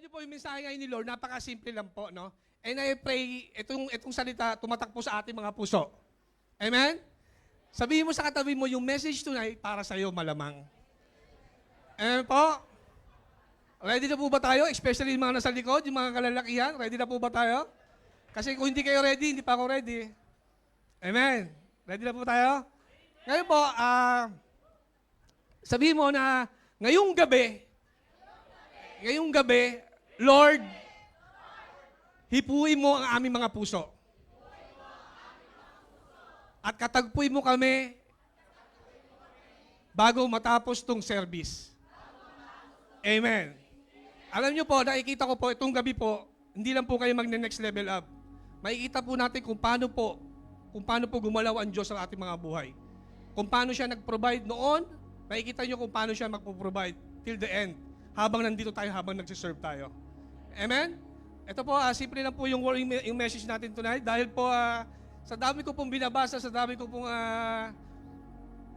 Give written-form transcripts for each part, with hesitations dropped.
niyo po yung mensahe ngayon ni Lord, napakasimple lang po, no? And I pray, itong salita, tumatak po sa ating mga puso. Amen? Sabihin mo sa katabi mo, yung message tonight, para sa iyo malamang. Amen po? Ready na po ba tayo? Especially yung mga nasa likod, yung mga kalalakihan, ready na po ba tayo? Kasi kung hindi kayo ready, hindi pa ako ready. Amen? Ready na po tayo? Ngayon po, sabihin mo na, ngayong gabi, Lord, hipuin mo ang aming mga puso. At katagpuin mo kami bago matapos tong service. Amen. Alam niyo po, nakikita ko po, itong gabi po, hindi lang po kayo magne-next level up. Makikita po natin kung paano po gumalaw ang Diyos sa ating mga buhay. Kung paano siya nag-provide noon, makikita niyo kung paano siya magpo-provide till the end. Habang nandito tayo, habang nagsiserve tayo. Amen? Ito po, simple lang po yung message natin tonight. Dahil po, sa dami ko pong binabasa, sa dami ko pong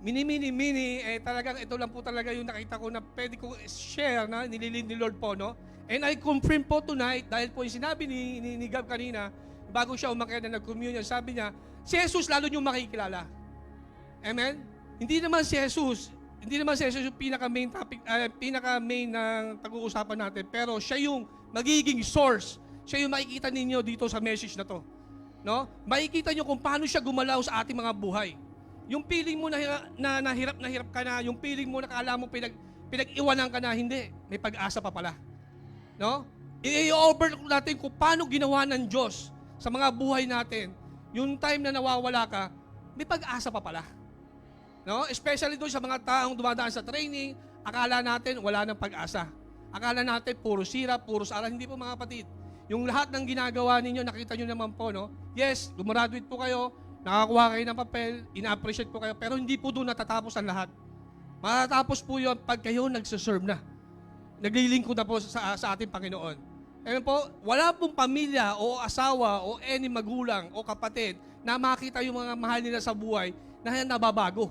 mini, talagang ito lang po talaga yung nakita ko na pwede ko share na nililin ni Lord po, no? And I confirm po tonight, dahil po yung sinabi ni Gab kanina, bago siya umakyat na nag-communion, sabi niya, si Jesus lalo niyong makikilala. Amen? Hindi naman si Jesus yung pinaka-main topic, pinaka-main ng pag-uusapan natin, pero siya yung magiging source. Siya yung makikita ninyo dito sa message na to. No? Makikita niyo kung paano siya gumalaw sa ating mga buhay. Yung feeling mo na hirap ka na, yung feeling mo na kala mo pinag-iwanan ka na, hindi. May pag-asa pa pala. No? I-overlook natin kung paano ginawa ng Diyos sa mga buhay natin. Yung time na nawawala ka, may pag-asa pa pala. No? Especially doon sa mga taong dumadaan sa training, akala natin wala nang pag-asa. Akala natin puro sira, puro sara. Hindi po mga kapatid. Yung lahat ng ginagawa ninyo, nakita nyo naman po, no? Yes, gumraduate po kayo, nakakuha kayo ng papel, ina-appreciate po kayo, pero hindi po doon natatapos ang lahat. Matatapos po yun pag kayo nagsiserve na. Naglilingkod na po sa ating Panginoon. Amen po, wala pong pamilya o asawa o any magulang o kapatid na makita yung mga mahal nila sa buhay na nababago.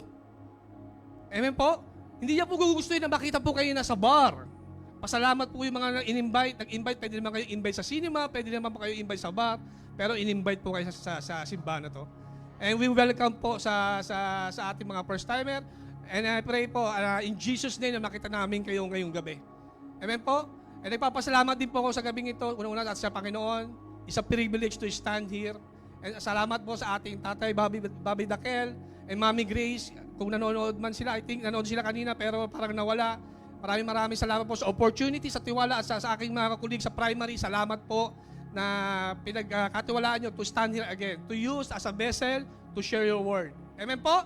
Amen po? Hindi niya po gugustuhin na makita po kayo nasa bar. Pasalamat po yung mga nag-invite, pwede naman kayo invite sa cinema, pwede naman po kayo invite sa bar, pero in-invite po kayo sa simbahan na to. And we welcome po sa ating mga first-timer. And I pray po, in Jesus' name, na makita namin kayo ngayong gabi. Amen po? And nagpapasalamat din po ako sa gabing ito, unang-una at sa Panginoon. It's a privilege to stand here. And salamat po sa ating tatay, Bobby Dakel, and Mami Grace. Kung nanonood man sila, I think nanonood sila kanina pero parang nawala. Maraming salamat po sa opportunity, sa tiwala at sa aking mga kakulig sa primary. Salamat po na pinagkatiwalaan nyo to stand here again, to use as a vessel to share your word. Amen po?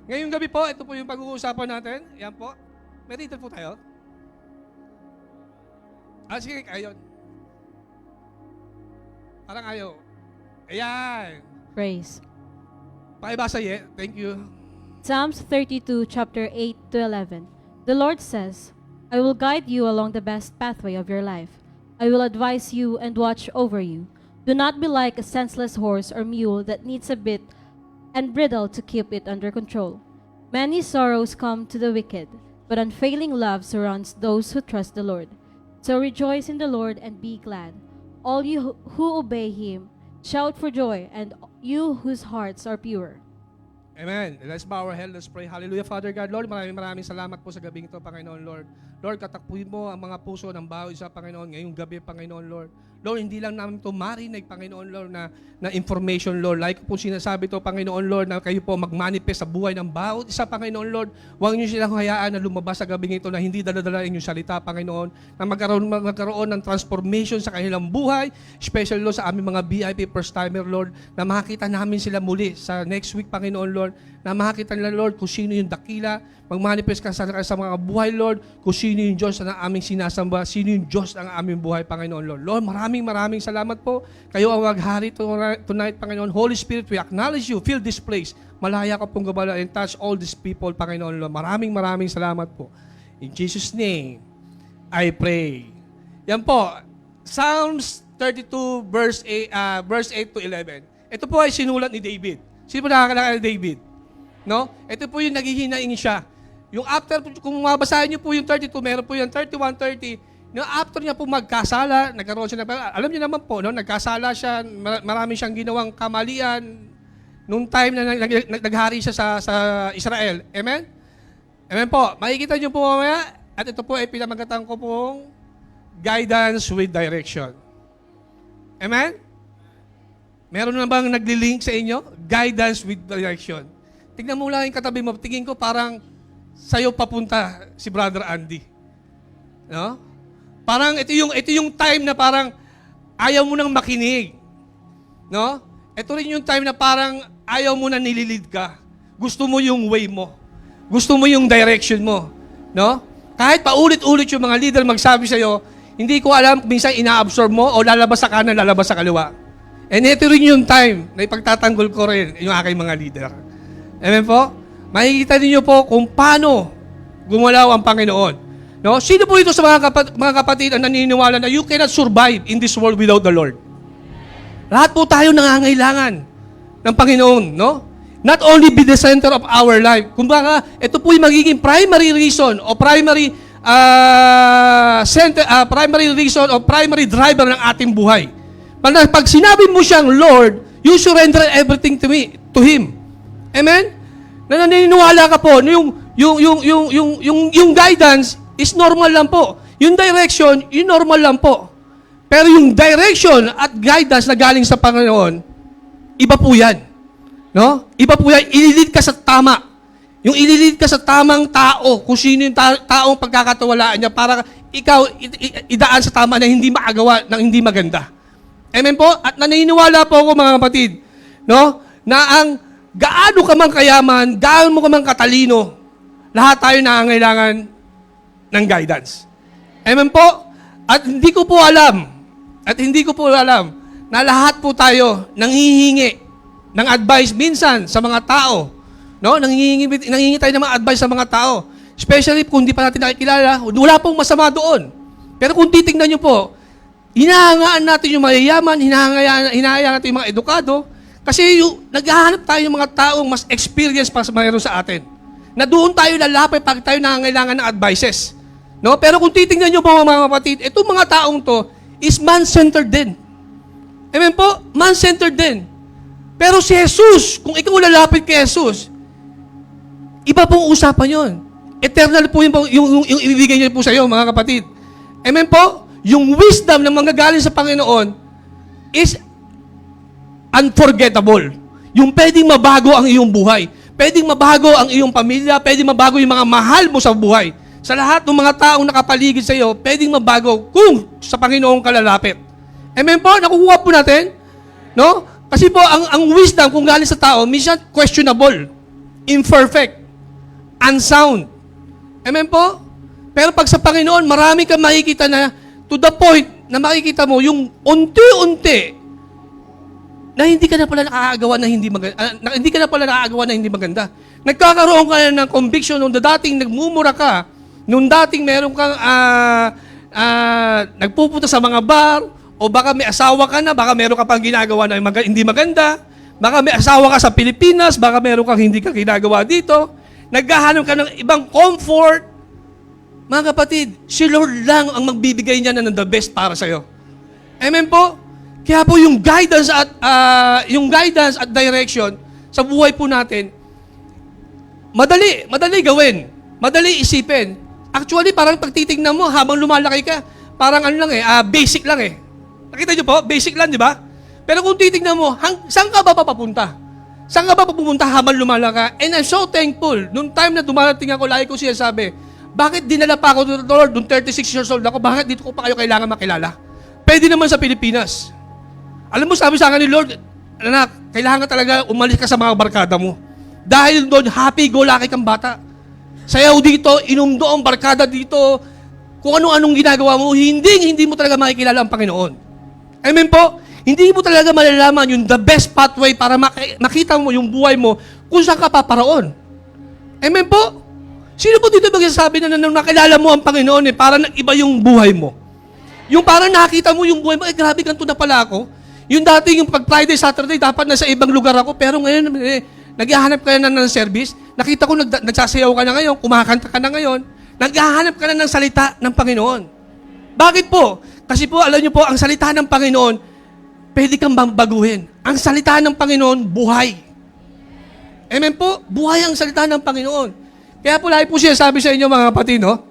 Ngayong gabi po, ito po yung pag-uusapan natin. Yan po. May reader po tayo? Sige, ayun. Parang ayaw. Ayan. Praise. Pakibasa Thank you. Psalms 32, chapter 8 to 11. The Lord says, I will guide you along the best pathway of your life. I will advise you and watch over you. Do not be like a senseless horse or mule that needs a bit and bridle to keep it under control. Many sorrows come to the wicked, but unfailing love surrounds those who trust the Lord. So rejoice in the Lord and be glad. All you who obey him, shout for joy, and you whose hearts are pure. Amen. Let's bow our head. Let's pray. Hallelujah, Father God. Lord, maraming salamat po sa gabing ito, Panginoon, Lord. Lord, katakpuin mo ang mga puso ng bawat isa, Panginoon, ngayong gabi, Panginoon, Lord. Lord, hindi lang namin ito marinig, Panginoon, Lord, na information, Lord. Like po sinasabi ito, Panginoon, Lord, na kayo po mag-manifest sa buhay ng bawat isa, Panginoon, Lord. Huwag niyo silang hayaan na lumabas sa gabing ito na hindi daladala inyong salita, Panginoon, na magkaroon ng transformation sa kanilang buhay, especially, Lord, sa aming mga VIP first-timer, Lord, na makita namin sila muli sa next week, Panginoon, Lord, na makita nila, Lord, kung sino yung dakila, mag-manifest ka sa mga buhay, Lord, kung sino yung Diyos na aming sinasamba, sino yung Diyos ng aming buhay, Panginoon, Lord. Lord, maraming salamat po. Kayo ang maghari tonight, Panginoon. Holy Spirit, we acknowledge you. Fill this place. Malaya ka pong gabala and touch all these people, Panginoon, Lord. Maraming salamat po. In Jesus' name, I pray. Yan po, Psalms 32, verse 8 to 11. Ito po ay sinulat ni David. Sino po nakakilala ni David? No? Ito po yung naghihinaing siya. Yung after, kung mabasahin niyo po yung 32, meron po yung 31, 30, No, after niya po magkasala, nagkaroon siya alam niyo naman po, no, nagkasala siya, marami siyang ginawang kamalian nung time na naghari siya sa Israel. Amen? Amen po. Makikita niyo po mamaya, at ito po ay pinamagatan ko pong guidance with direction. Amen? Meron na bang nagli-link sa inyo? Guidance with direction. Tingnan mo lang yung katabi mo. Tingin ko parang sa'yo papunta si Brother Andy. No? Parang ito yung time na parang ayaw mo nang makinig. No? Ito rin yung time na parang ayaw mo na nililid ka. Gusto mo yung way mo. Gusto mo yung direction mo. No? Kahit paulit-ulit yung mga leader magsabi sa'yo, hindi ko alam, minsan ina-absorb mo o lalabas sa kanan, lalabas sa kaliwa. And ito rin yung time na ipagtatanggol ko rin yung aking mga leader. Amen po? Makikita niyo po kung paano gumalaw ang Panginoon. No? Sino po ito sa mga kapatid ang naniniwala na you cannot survive in this world without the Lord? Lahat po tayo nangangailangan ng Panginoon, no? Not only be the center of our life. Kumbaga, ito po yung magiging primary reason o primary reason o primary driver ng ating buhay. Pag sinabi mo siyang Lord, you surrender everything to Him. Amen? Na naniniwala ka po, yung guidance is normal lang po. Yung direction, yung normal lang po. Pero yung direction at guidance na galing sa Panginoon, iba po yan. No? Iba po yan, ililid ka sa tama. Yung ililid ka sa tamang tao, kung sino yung taong pagkakatawalaan niya para ikaw idaan sa tama na hindi maagawa, ng hindi maganda. Amen po? At naniniwala po ako mga kapatid, no? Na ang gaano ka man kayaman, gaano mo ka man katalino, lahat tayo nangangailangan ng guidance. Amen po? At hindi ko po alam na lahat po tayo nanghihingi ng advice minsan sa mga tao. No? Nanghihingi tayo ng mga advice sa mga tao. Especially kung hindi pa natin nakikilala, wala pong masama doon. Pero kung titingnan nyo po, hinahangaan natin yung mayayaman, hinahangaan natin yung mga edukado, kasi naghahanap tayo ng mga taong mas experience pa mayroon sa atin. Na doon tayo lalapit pag tayo nangangailangan ng advices. No? Pero kung titingnan nyo po mga kapatid, itong mga taong to is man-centered din. Amen po? Man-centered din. Pero si Jesus, kung ikaw lalapit kay Jesus, iba pong usapan yon. Eternal po yung ibibigay niya po sa iyo, mga kapatid. Amen po? Yung wisdom na manggagaling sa Panginoon is unforgettable. Yung pwedeng mabago ang iyong buhay. Pwedeng mabago ang iyong pamilya. Pwedeng mabago yung mga mahal mo sa buhay. Sa lahat ng mga taong nakapaligid sa iyo, pwedeng mabago kung sa Panginoon ka lalapit. Amen po? Nakukuha po natin? No? Kasi po, ang wisdom kung galing sa tao, minsan questionable, imperfect, unsound. Amen po? Pero pag sa Panginoon, marami kang makikita na to the point na makikita mo yung unti-unti na hindi ka na pala nakakagawa na hindi maganda. Nagkakaroon ka na ng conviction nung dating nagmumura ka, nung dating meron kang nagpupunta sa mga bar, o baka may asawa ka na, baka meron ka pang ginagawa na hindi maganda, baka may asawa ka sa Pilipinas, baka meron kang hindi ka ginagawa dito, naghahanap ka ng ibang comfort. Mga kapatid, si Lord lang ang magbibigay niya ng the best para sa'yo. Amen po? Kaya po yung guidance at direction sa buhay po natin, madali gawin, madali isipin. Actually, parang pagtitignan mo habang lumalaki ka, parang basic lang eh. Nakita niyo po? Basic lang, di ba? Pero kung titignan mo, saan ka ba papapunta? Saan ka ba papupunta habang lumalaki? And I'm so thankful. Noong time na dumarating ako, lagi ko siya sabi, bakit dinala pa ako to Lord? Noong 36 years old ako, bakit dito ko pa kayo kailangan makilala? Pwede naman sa Pilipinas. Alam mo, sabi sa akin ni Lord, anak, kailangan ka talaga umalis ka sa mga barkada mo. Dahil doon, happy-go-lucky kang bata. Sayaw dito, inom doon, barkada dito, kung anong ginagawa mo, hindi mo talaga makikilala ang Panginoon. Amen po? Hindi mo talaga malalaman yung the best pathway para makita mo yung buhay mo kung saan ka paparoon. Amen po? Sino po dito magsasabi na nung nakilala mo ang Panginoon para nag-iba yung buhay mo? Yung parang nakita mo yung buhay mo, grabe ganito na pala ako. Yung dati, yung pag Friday, Saturday, dapat nasa ibang lugar ako, pero ngayon, naghahanap ka na ng service, nakita ko nagsasayaw ka na ngayon, kumakanta ka na ngayon, naghahanap ka na ng salita ng Panginoon. Bakit po? Kasi po, alam niyo po, ang salita ng Panginoon, pwede kang baguhin. Ang salita ng Panginoon, buhay. Amen po? Buhay ang salita ng Panginoon. Kaya po, lagi po siya sabi sa inyo, mga kapatid, no?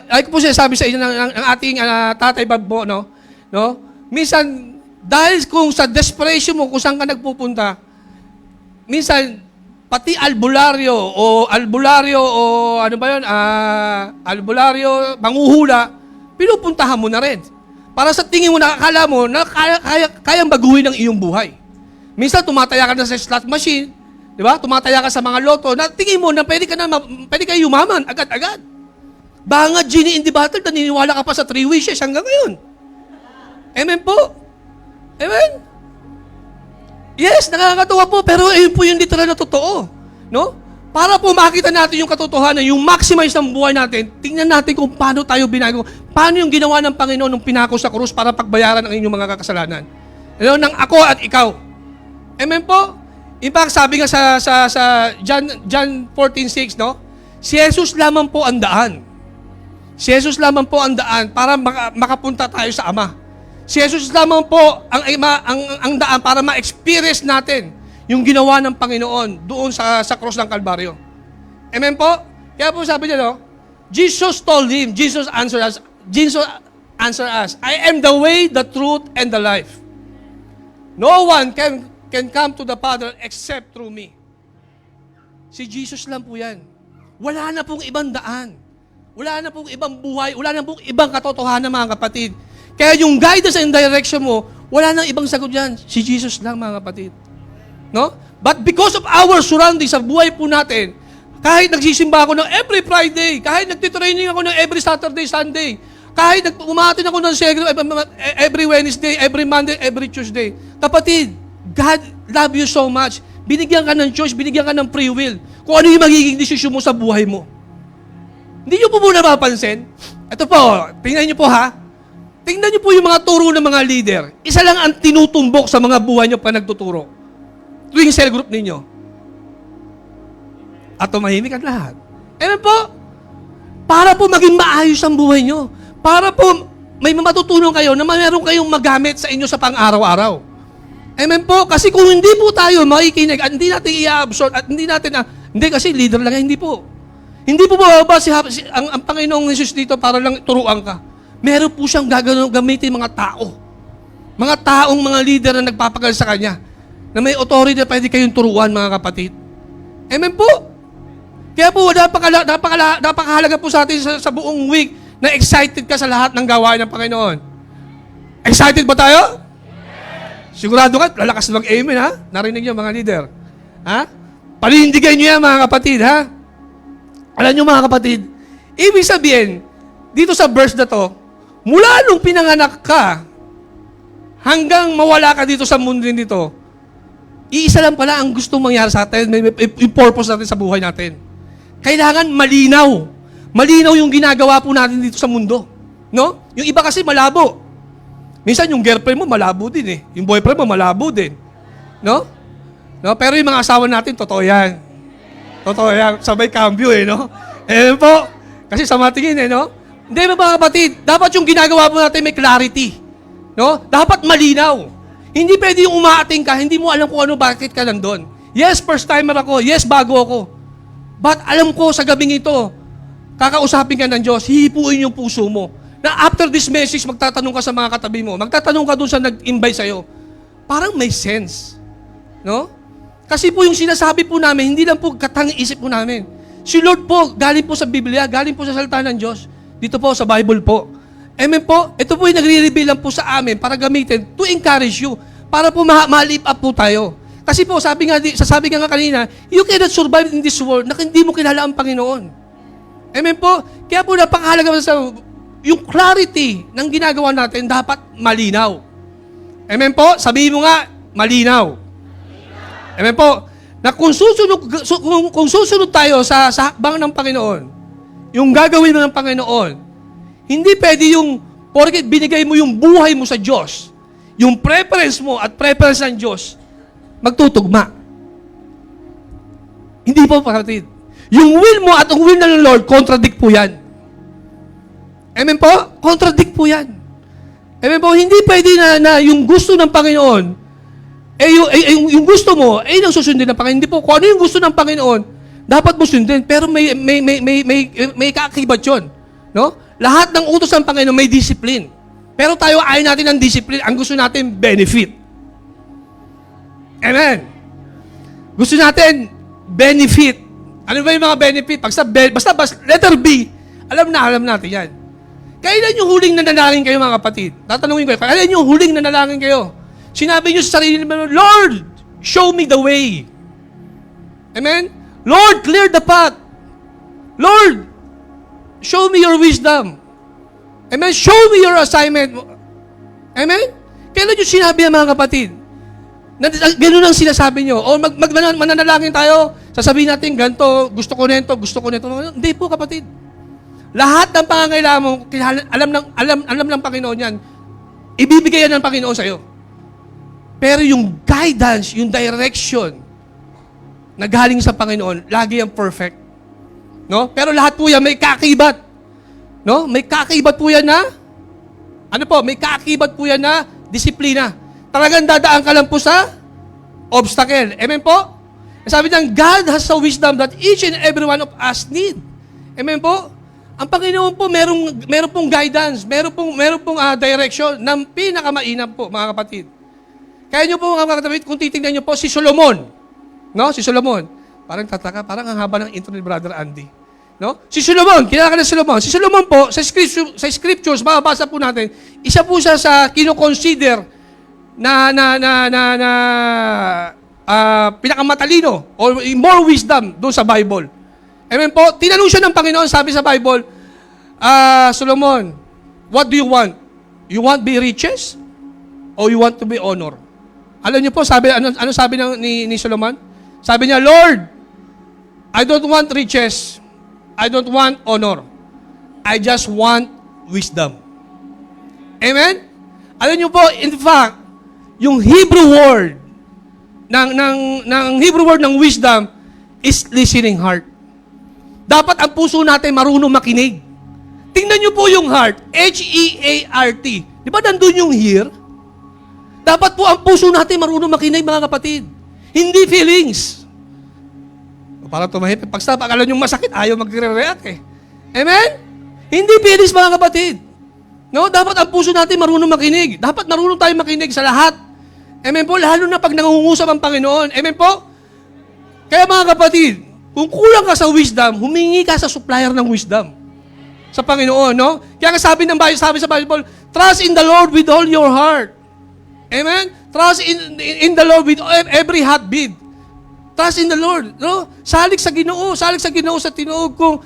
Lagi po siya sabi sa inyo ng ating tatay Bob po, no? Minsan, dahil kung sa desperation mo, kung saan ka nagpupunta, minsan, pati albularyo o ano ba yun, albularyo, manghuhula, pinupuntahan mo na rin. Para sa tingin mo, nakakala mo na kayang baguhin ang iyong buhay. Minsan, tumataya ka na sa slot machine, di ba? Tumataya ka sa mga loto, na tingin mo na pwede ka yumaman agad-agad. Banga Genie in the Bottle, naniniwala ka pa sa 3 wishes hanggang ngayon. Amen po? Amen? Yes, nakakatuwa po, pero ayun po yung literal na totoo. No? Para po makita natin yung katotohanan, yung maximize ng buhay natin, tingnan natin kung paano tayo binago, paano yung ginawa ng Panginoon nung pinako sa krus para pagbayaran ang inyong mga kasalanan. Ano, ng ako at ikaw. Amen po? In fact, sabi nga sa John 14:6, no? Si Jesus lamang po ang daan. Si Jesus lamang po ang daan para makapunta tayo sa Ama. Si Jesus lamang po ang daan para ma-experience natin yung ginawa ng Panginoon doon sa cross ng Kalbaryo. Amen po? Kaya po sabi niya, no? Jesus told him, Jesus answered us, I am the way, the truth, and the life. No one can come to the Father except through me. Si Jesus lang po yan. Wala na pong ibang daan. Wala na pong ibang buhay. Wala na pong ibang katotohanan, mga kapatid. Kaya yung guidance and direction mo, wala nang ibang sagot yan. Si Jesus lang, mga kapatid. No? But because of our surroundings sa buhay po natin, kahit nagsisimba ako ng every Friday, kahit nagtitraining ako ng every Saturday, Sunday, kahit umatin ako ng every Wednesday, every Monday, every Tuesday, kapatid, God love you so much. Binigyan ka ng choice, binigyan ka ng free will. Kung ano yung magiging desisyon mo sa buhay mo. Hindi nyo po muna mapapansin? Ito po, tingnan nyo po ha. Tingnan niyo po yung mga turo ng mga leader. Isa lang ang tinutumbok sa mga buhay niyo pa nagtuturo. Tuwing cell group ninyo. At tumahimik ang lahat. Amen po? Para po maging maayos ang buhay niyo. Para po may matutunan kayo na meron kayong magamit sa inyo sa pang-araw-araw. Amen po? Kasi kung hindi po tayo makikinig at hindi natin i-absorb at hindi natin hindi kasi leader lang, hindi po. Hindi po bababa ang Panginoong Jesus dito para lang turuan ka. Meron po siyang gamitin mga tao. Mga taong mga leader na nagpapagal sa Kanya. Na may authority na pwede kayong turuan, mga kapatid. Amen po. Kaya po, napakahalaga po sa atin sa buong week na excited ka sa lahat ng gawain ng Panginoon. Excited ba tayo? Sigurado ka, lalakas mag-amen, ha? Narinig niyo, mga leader. Ha? Panindigan niyo yan, mga kapatid, ha? Alam niyo, mga kapatid, ibig sabihin, dito sa verse na to, mula nung pinanganak ka, hanggang mawala ka dito sa mundo dito, iisa lang pala ang gustong mangyari sa atin, may purpose natin sa buhay natin. Kailangan malinaw. Malinaw yung ginagawa po natin dito sa mundo. No? Yung iba kasi malabo. Minsan yung girlfriend mo malabo din eh. Yung boyfriend mo malabo din. No? No? Pero yung mga asawa natin, totoo yan. Totoo yan. Sabay cambio eh, no? Eh po, kasi sa matingin eh, no? Hindi ba mga kapatid, dapat yung ginagawa mo natin may clarity. No? Dapat malinaw. Hindi pwede yung umaating ka, hindi mo alam kung ano, bakit ka lang doon. Yes, first timer ako. Yes, bago ako. But alam ko sa gabing ito, kakausapin ka ng Diyos, hihipuin yung puso mo. Na after this message, magtatanong ka sa mga katabi mo. Magtatanong ka doon sa nag-invite sa'yo. Parang may sense. No? Kasi po yung sinasabi po namin, hindi lang po katang-isip po namin. Si Lord po, galing po sa Biblia, galing po sa salita ng Diyos. Dito po sa Bible po. Amen po. Ito po yung nagre-reveal lang po sa amin para gamitin to encourage you. Para po ma-lift up po tayo. Kasi po, sabi nga kanina, you cannot survive in this world na hindi mo kilala ang Panginoon. Amen po. Kaya po napakahalaga sa yung clarity ng ginagawa natin dapat malinaw. Amen po. Sabihin mo nga, malinaw. Amen po. Na kung susunod tayo sa hakbang ng Panginoon, yung gagawin mo ng Panginoon, hindi pwede yung, porket binigay mo yung buhay mo sa Diyos, yung preference mo at preference ng Diyos, magtutugma. Hindi po, kapatid. Yung will mo at ang will ng Lord, contradict po yan. Amen po? Contradict po yan. Amen po? Hindi pwede na yung gusto ng Panginoon, yung gusto mo, nang susundin ng Panginoon. Hindi po, kung ano yung gusto ng Panginoon, dapat mo sundin. Pero may kaakibat yun. No? Lahat ng utos ng Panginoon may discipline. Pero tayo ayaw natin ng discipline. Ang gusto natin, benefit. Amen. Gusto natin, benefit. Ano ba yung mga benefit? Basta letter B, alam natin yan. Kailan yung huling nanalangin kayo, mga kapatid? Tatanungin ko, kailan yung huling nanalangin kayo? Sinabi nyo sa sarili mo, Lord, show me the way. Amen? Lord, clear the path. Lord, show me your wisdom. Amen? Show me your assignment. Amen? Kailan yung sinabi yan, mga kapatid? Ganun ang sinasabi nyo. O mananalangin tayo, sasabihin natin, ganito, gusto ko nito. Hindi po, kapatid. Lahat ng pangangailangan mo, alam ng Panginoon yan, ibibigay yan ng Panginoon sa'yo. Pero yung guidance, yung direction, na galing sa Panginoon, lagi yung perfect. No? Pero lahat po yan may kakibat. No? May kakibat po yan na, may kakibat po yan na disiplina. Talagang dadaan ka lang po sa obstacle. Amen po? Sabi niya, God has the wisdom that each and every one of us need. Amen po? Ang Panginoon po, meron pong guidance, meron pong direction ng pinakamainam po, mga kapatid. Kaya nyo po, mga kapatid, kung titingnan nyo po, si Solomon. No? Si Solomon. Parang tataka, parang ang haba ng intro ni Brother Andy. No? Si Solomon, kilala ka na Solomon. Si Solomon po, sa scriptures, mababasa po natin, isa po siya sa kino-consider na pinakamatalino or more wisdom doon sa Bible. Amen po? Tinanong siya ng Panginoon, sabi sa Bible, Solomon, what do you want? You want be riches? Or you want to be honor? Alam niyo po, ano sabi ni Solomon? Sabi niya, Lord, I don't want riches. I don't want honor. I just want wisdom. Amen? Alam niyo po, in fact, yung Hebrew word ng Hebrew word ng wisdom is listening heart. Dapat ang puso natin marunong makinig. Tingnan niyo po yung heart, H-E-A-R-T. Di ba nandun yung hear? Dapat po ang puso natin marunong makinig, mga kapatid. Hindi feelings. Parang tumahip. Pag akala nyo masakit, ayaw magre-react eh. Amen? Hindi feelings, mga kapatid. No? Dapat ang puso natin marunong makinig. Dapat marunong tayo makinig sa lahat. Amen po? Lalo na pag nangungusap ang Panginoon. Amen po? Kaya mga kapatid, kung kulang ka sa wisdom, humingi ka sa supplier ng wisdom. Sa Panginoon, no? Kaya sabi sa Bible, trust in the Lord with all your heart. Amen? Trust in the Lord with every heartbeat. Trust in the Lord. No? Salig sa Ginoo sa tinuog kong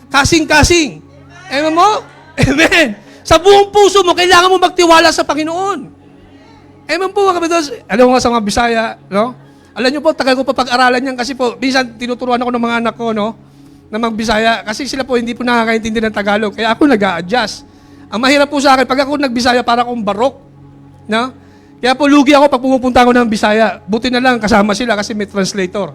kasing-kasing. Amen mo? Amen. Sa buong puso mo, kailangan mo magtiwala sa Panginoon. Amen po, mga kapatid. Alam mo nga sa mga Bisaya, no? Alam niyo po, tagal ko pa pag-aralan yan kasi po, minsan tinuturuan ako ng mga anak ko, no? Na mag-Bisaya. Kasi sila po hindi po nakakaintindi ng Tagalog. Kaya ako nag-a-adjust. Ang mahirap po sa akin, pag ako nag-Bisaya, para akong barok. No? Kaya po, lugi ako pag pumupunta ako ng Bisaya. Buti na lang, kasama sila kasi may translator.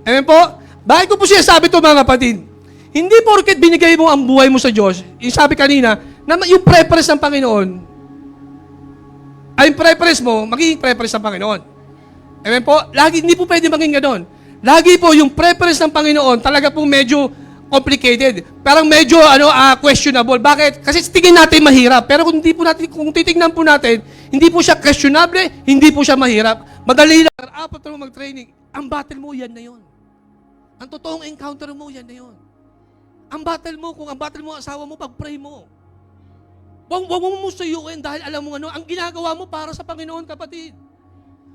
Amen po? Bakit ko po siya sabi to, mga kapatid? Hindi porket binigay mo ang buhay mo sa Diyos, yung sabi kanina, na yung preference ng Panginoon, ay yung preference mo, magiging preference ng Panginoon. Amen po? Lagi, hindi po pwede maging gano'n. Lagi po, yung preference ng Panginoon, talaga po medyo complicated. Parang medyo questionable. Bakit? Kasi tingin natin mahirap. Pero kung titingnan po natin, hindi po siya questionable, hindi po siya mahirap. Madali lang. Apat na mag-training. Ang battle mo, yan na yun. Ang totoong encounter mo, yan na yun. Ang battle mo, kung ang battle mo, asawa mo, pag-pray mo. Huwag mo sa UN dahil alam mo ang ginagawa mo para sa Panginoon, kapatid.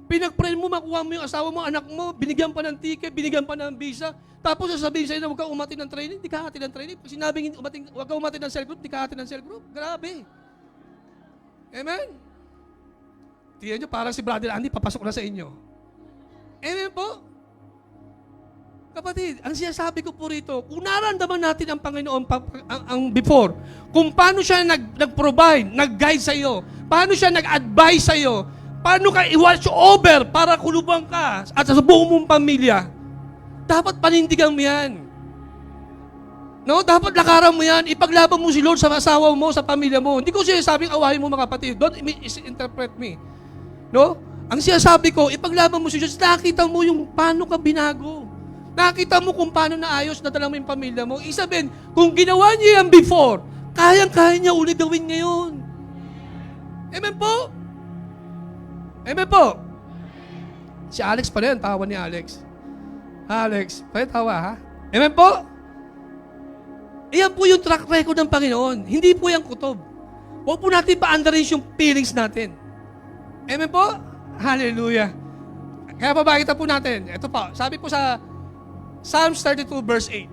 Pinag-pray mo, makuha mo yung asawa mo, anak mo, binigyan pa ng ticket, binigyan pa ng visa, tapos sasabihin sa'yo na huwag ka umati ng training, di ka hati ng training. Pag sinabing huwag ka umati ng cell group, di ka hati ng cell group. Grabe. Amen? Tingnan nyo, parang si Brother Andy, papasok na sa inyo. Amen po? Kapatid, ang sinasabi ko po rito, kung naramdaman natin ang Panginoon ang before, kung paano siya nag-provide, nag-guide sa iyo, paano siya nag-advise sa iyo, paano ka i-watch over para kulubang ka at sa buong mong pamilya, dapat panindigan mo yan. Amen po? Kapatid, ang sinasabi ko po rito, kung naramdaman natin ang Panginoon ang before, kung paano siya nag-provide, nag-guide sa iyo, paano siya nag-advise sa iyo, paano ka i-watch over para kulubang ka at sa buong mong pamilya, dapat panindigan mo yan. No, dapat lakaran mo yan. Ipaglaban mo si Lord sa asawa mo, sa pamilya mo. Hindi ko sinasabing awahin mo mga kapatid. Don't misinterpret me. No? Ang sinasabi ko, ipaglaban mo si Diyos. Nakita mo yung paano ka binago. Nakita mo kung paano naayos na dala mo yung pamilya mo. Isabihin, kung ginawa niya yan before, kayang-kaya niya ulit gawin ngayon. Amen po? Amen po? Si Alex pa rin, tawa ni Alex. Alex, pa tawa ha? Amen po? Iyan po yung track record ng Panginoon. Hindi po yung kutob. Huwag po natin pa-underage yung feelings natin. Amen po? Hallelujah. Kaya papakita po natin. Ito po, sabi po sa Psalms 32 verse 8.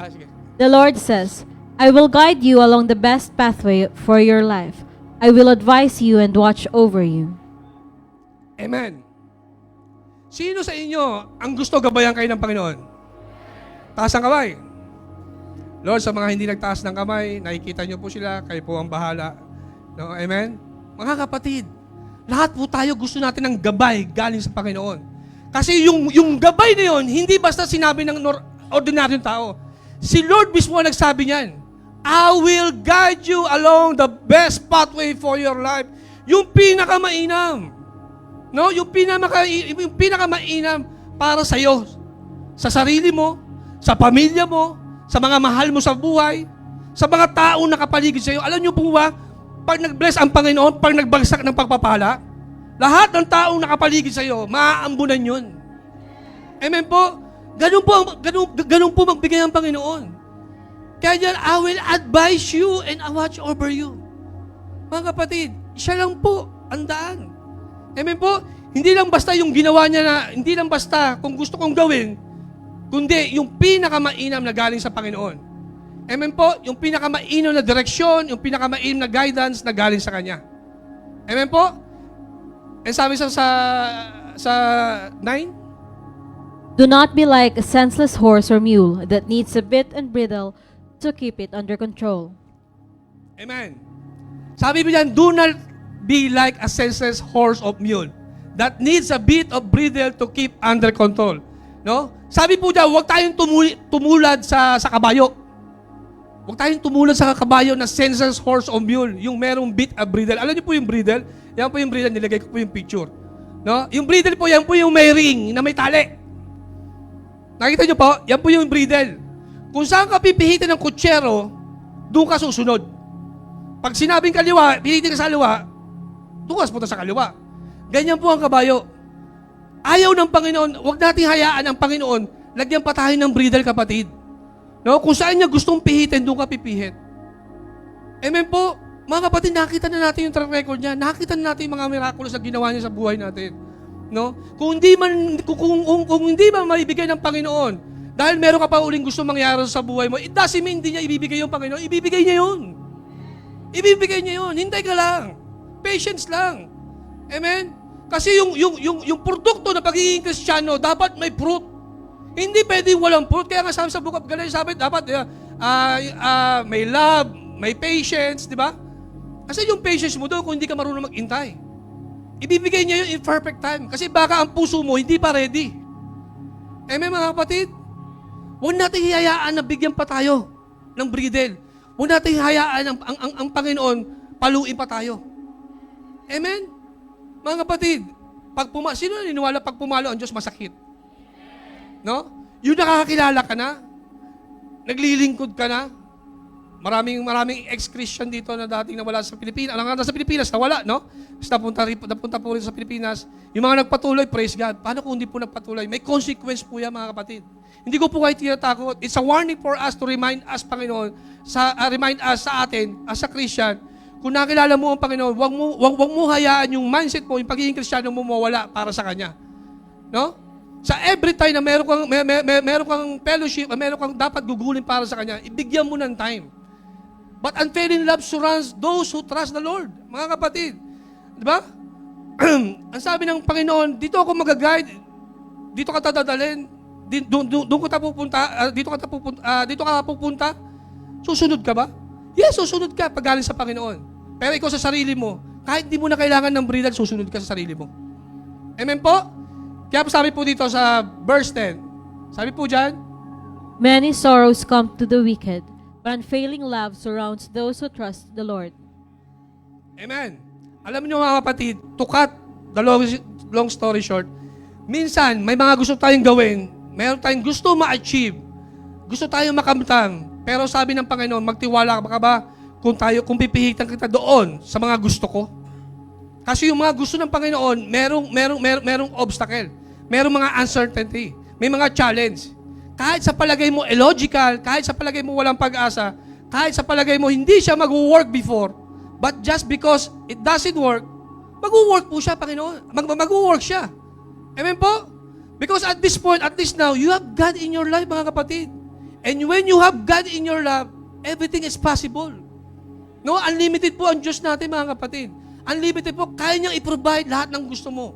Sige. The Lord says, I will guide you along the best pathway for your life. I will advise you and watch over you. Amen. Sino sa inyo ang gusto gabayan kayo ng Panginoon? Taas ang kamay. Lord, sa mga hindi nagtaas ng kamay, nakikita niyo po sila, kayo po ang bahala. No, amen? Mga kapatid, lahat po tayo gusto natin ng gabay galing sa Panginoon. Kasi yung gabay na yun, hindi basta sinabi ng ordinaryong tao. Si Lord mismo ang nagsabi niyan, I will guide you along the best pathway for your life. Yung pinakamainam. No? Yung pinakamainam para sa iyo. Sa sarili mo, sa pamilya mo, sa mga mahal mo sa buhay, sa mga taong nakapaligid sa iyo. Alam niyo po ba, pag nag-bless ang Panginoon, pag nagbagsak ng pagpapala, lahat ng taong nakapaligid sa iyo, maaambunan yun. Amen po? Ganun po magbigay ang Panginoon. Kaya yan, I will advise you and I watch over you. Mga kapatid, siya lang po ang daan. Amen po? Hindi lang basta yung ginawa niya na, hindi lang basta kung gusto kong gawin, kundi yung pinakamainam na galing sa Panginoon. Amen po? Yung pinakamainam na direksyon, yung pinakamainam na guidance na galing sa Kanya. Amen po? And sabi sa 9, Do not be like a senseless horse or mule that needs a bit and bridle to keep it under control. Amen. Sabi mo dyan, do not be like a senseless horse or mule that needs a bit of bridle to keep under control. No? Sabi po dyan, huwag tayong tumulad sa kabayo. Huwag tayong tumulad sa kabayo na senseless horse or mule, yung merong bit a bridle. Alam niyo po yung bridle? Yan po yung bridle, nilagay ko po yung picture. No? Yung bridle po, yan po yung may ring na may tali. Nakita niyo po? Yan po yung bridle. Kung saan ka pipihitin ng kutsero, doon ka susunod. Pag sinabing kaliwa, pihitin ka sa kaliwa, doon ka punta sa kaliwa. Ganyan po ang kabayo. Ayaw ng Panginoon, huwag nating hayaan ang Panginoon, lagyan pa tayo ng bridle, kapatid. No? Kung saan niya gustong pihitin, doon ka pipihit. Amen po? Mga kapatid, nakita na natin yung track record niya. Nakita na natin yung mga miraculous na ginawa niya sa buhay natin. No? Kung hindi man maibigay ng Panginoon, dahil meron ka pa uling gusto mangyari sa buhay mo, it doesn't mean hindi niya ibibigay yung Panginoon. Ibibigay niya yun. Ibibigay niya yun. Hintay ka lang. Patience lang. Amen? Kasi yung produkto na pagiging Kristiyano, dapat may fruit. Hindi pwedeng walang fruit. Kaya nga sabi sa Book of Galatians, sabi dapat may love, may patience, di ba? Kasi yung patience mo doon kung hindi ka marunong mag-intay. Ibibigay niya yun in perfect time. Kasi baka ang puso mo hindi pa ready. Amen mga kapatid? Huwag natin hihayaan na bigyan pa tayo ng bridle. Huwag natin hihayaan ang Panginoon paluin pa tayo. Amen? Mga kapatid, sino naniniwala pag pumalo ang Diyos masakit? No? Yung nakakakilala ka na, naglilingkod ka na, maraming ex-Christian dito na dating nawala sa Pilipinas. Nasa Pilipinas, nawala, no? Napunta po rin sa Pilipinas. Yung mga nagpatuloy, praise God. Paano kung hindi po nagpatuloy? May consequence po yan, mga kapatid. Hindi ko po kayo tinatakot. It's a warning for us to remind us, Panginoon, remind us sa atin, as a Christian, kung nakilala mo ang Panginoon, wag mo hayaan yung mindset mo, yung pagiging Kristiyano mo mawala para sa Kanya. No? Sa every time na meron kang fellowship, meron kang dapat gugulin para sa Kanya, ibigyan mo ng time. But unfailing love surrounds those who trust the Lord. Mga kapatid, di ba? Ang sabi ng Panginoon, dito ako mag-guide, dito ka dadalhin, dito ka pupunta, susunod ka ba? Yes, susunod ka pag galing sa Panginoon. Pero ikaw sa sarili mo, kahit di mo na kailangan ng bridle, susunod ka sa sarili mo. Amen po? Kaya po sabi po dito sa verse 10, sabi po dyan, Many sorrows come to the wicked, but unfailing love surrounds those who trust the Lord. Amen. Alam niyo mga kapatid, to cut the long story short, minsan may mga gusto tayong gawin, meron tayong gusto ma-achieve, gusto tayong makamtan, pero sabi ng Panginoon, magtiwala ka ba kung pipihitan kita doon sa mga gusto ko? Kasi yung mga gusto ng Panginoon, merong obstacle, merong mga uncertainty, may mga challenge. Kahit sa palagay mo illogical, kahit sa palagay mo walang pag-asa, kahit sa palagay mo hindi siya mag-work before, but just because it doesn't work, mag-work po siya, Panginoon. Mag-work siya. Amen po? Because at this point, at least now, you have God in your life, mga kapatid. And when you have God in your life, everything is possible. No, unlimited po ang Diyos natin, mga kapatid. Unlimited po, kaya niyang i-provide lahat ng gusto mo.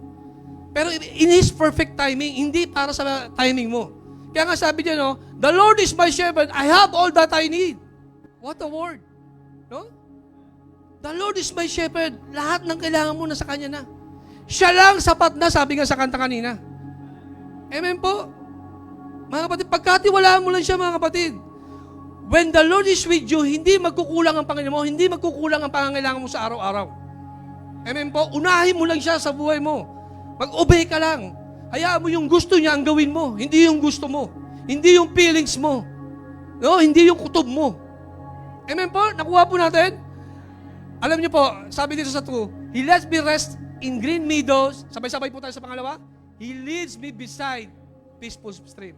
Pero in His perfect timing, hindi para sa timing mo. Kaya nga sabi niya, no, the Lord is my shepherd, I have all that I need. What a word. No? The Lord is my shepherd, lahat ng kailangan mo na sa Kanya na. Siya lang sapat na, sabi nga sa kanta kanina. Amen po? Mga kapatid, pagkatiwalaan mo lang siya, mga kapatid. When the Lord is with you, hindi magkukulang ang Panginoon mo, hindi magkukulang ang pangangailangan mo sa araw-araw. Amen po? Unahin mo lang siya sa buhay mo. Mag-obey ka lang. Hayaan mo yung gusto niya ang gawin mo, hindi yung gusto mo. Hindi yung feelings mo. No, hindi yung kutob mo. Amen po? Nakuha po natin? Alam niyo po, sabi dito sa 2, He lets me rest in green meadows. Sabay-sabay po tayo sa pangalawa. He leads me beside peaceful stream.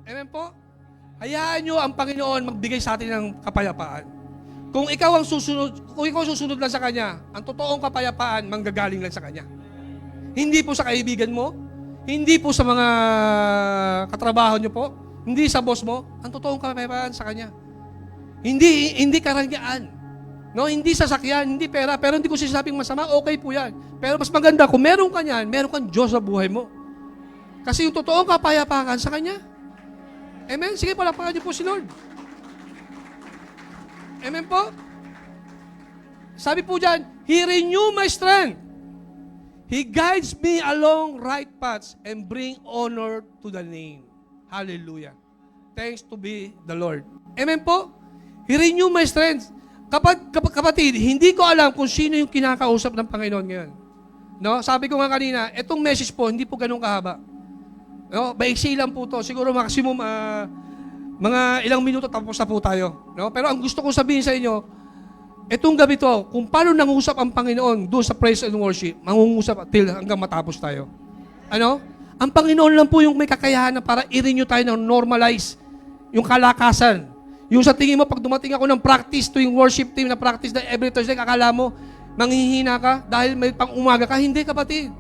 Amen po? Hayaan niyo ang Panginoon magbigay sa atin ng kapayapaan. Kung ikaw susunod lang sa Kanya, ang totoong kapayapaan manggagaling lang sa Kanya. Hindi po sa kaibigan mo, hindi po sa mga katrabaho niyo po, hindi sa boss mo, ang totoong kapayapaan sa Kanya. Hindi karangyaan. No, hindi sasakyan, hindi pera, pero hindi ko sinasabing masama, okay po yan. Pero mas maganda, kung meron ka yan, meron kang Diyos sa buhay mo. Kasi yung totoong kapayapaan sa Kanya. Amen? Sige, palakpakan niyo po si Lord. Amen po? Sabi po dyan, He renew my strength. He guides me along right paths and bring honor to the name. Hallelujah. Thanks to be the Lord. Amen po? He renew my strength. Kapatid, hindi ko alam kung sino yung kinakausap ng Panginoon ngayon. No? Sabi ko nga kanina, itong message po, hindi po ganun kahaba. No? Baiksi lang po to. Siguro maximum mga ilang minuto tapos na po tayo. No? Pero ang gusto ko sabihin sa inyo, itong gabi to, kung paano nangusap ang Panginoon doon sa praise and worship, mangungusap till hanggang matapos tayo. Ano? Ang Panginoon lang po yung may kakayahan na para i-renew tayo ng normalize yung kalakasan. Yung sa tingin mo, pag dumating ako ng practice to yung worship team na practice na every Thursday, akala mo, manghihina ka dahil may pang-umaga ka. Hindi, kapatid.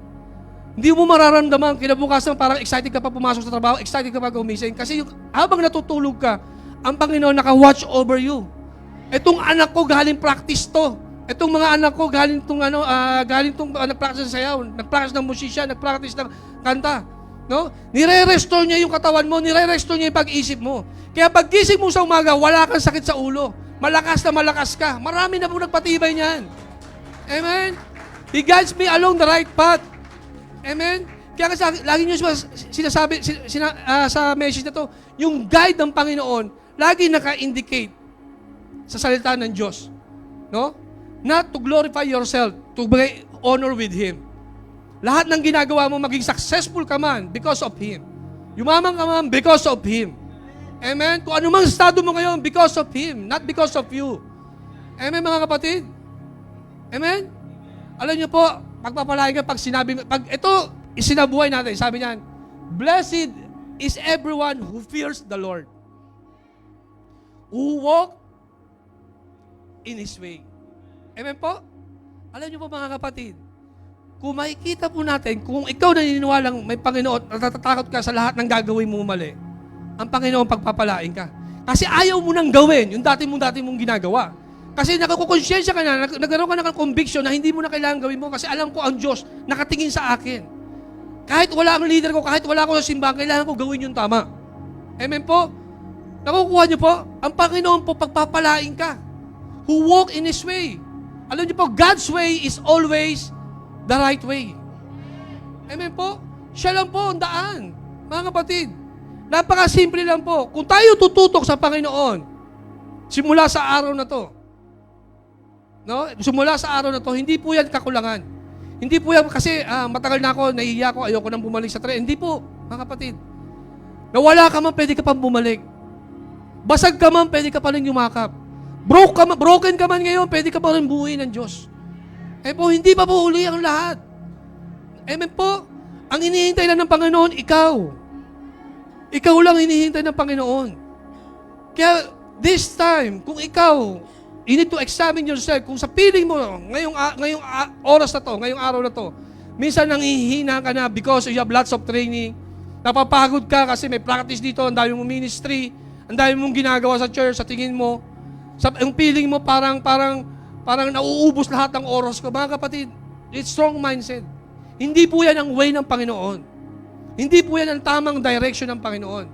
Hindi mo mararamdaman, kinabukasan parang excited ka pa pumasok sa trabaho, excited ka pa gumising. Kasi habang natutulog ka, ang Panginoon naka-watch over you. Etong anak ko galing practice to. Etong mga anak ko galing tong nag-practice ng sayaw, nag-practice ng musisya, nag-practice ng kanta. No? Nire-restore niya yung katawan mo, nire-restore niya yung pag-isip mo. Kaya pag-gising mo sa umaga, wala kang sakit sa ulo. Malakas na malakas ka. Marami na po nagpatibay niyan. Amen? He guides me along the right path. Amen? Kaya kasi lagi niyo sinasabi sa message na to, yung guide ng Panginoon, lagi naka-indicate sa salita ng Diyos. No? Not to glorify yourself, to bring honor with Him. Lahat ng ginagawa mo, maging successful ka man because of Him. Yumaman ka man because of Him. Amen? Kung anumang estado mo ngayon, because of Him, not because of you. Amen, mga kapatid? Amen? Alam niyo po, pagpapalain ka pag sinabi, pag ito, isinabuhay natin, sabi niyan, blessed is everyone who fears the Lord, who walk in His way. Amen po? Alam niyo po mga kapatid, kung makikita po natin, kung ikaw naniniwalang may Panginoon, natatakot ka sa lahat ng gagawin mo mali, ang Panginoon pagpapalain ka. Kasi ayaw mo nang gawin yung dati mong ginagawa. Kasi nakakukonsensya ka na, nagkaroon ka na ng conviction na hindi mo na kailangan gawin mo kasi alam ko ang Diyos nakatingin sa akin. Kahit wala ang leader ko, kahit wala ako sa simbahan, kailangan ko gawin yung tama. Amen po? Nakukuha niyo po? Ang Panginoon po pagpapalain ka. Who walk in His way. Alam niyo po, God's way is always the right way. Amen po? Siya lang po ang daan. Mga kapatid, Napakasimple lang po. Kung tayo tututok sa Panginoon, simula sa araw na to, no? Simula sa araw na to, hindi po yan kakulangan. Hindi po yan kasi matagal na ako, nahihiya ko, ayoko nang bumalik sa train. Hindi po, mga kapatid. Nawala ka man, pwede ka pang bumalik. Basag ka man, pwede ka pa rin yumakap. Broken ka man ngayon, pwede ka pa rin buuin ng Diyos. Eh po, hindi pa po uli ang lahat. Amen po. Ang hinihintay lang ng Panginoon, ikaw. Ikaw lang hinihintay ng Panginoon. Kaya, this time, kung ikaw, you need to examine yourself. Kung sa piling mo, ngayong oras na to, ngayong araw na to, minsan nanghihina ka na because you have lots of training, napapagod ka kasi may practice dito, ang dami mong ministry, ang dami mong ginagawa sa church, sa tingin mo, yung feeling mo parang nauubos lahat ng oras ko. Mga kapatid, it's strong mindset. Hindi po yan ang way ng Panginoon. Hindi po yan ang tamang direction ng Panginoon.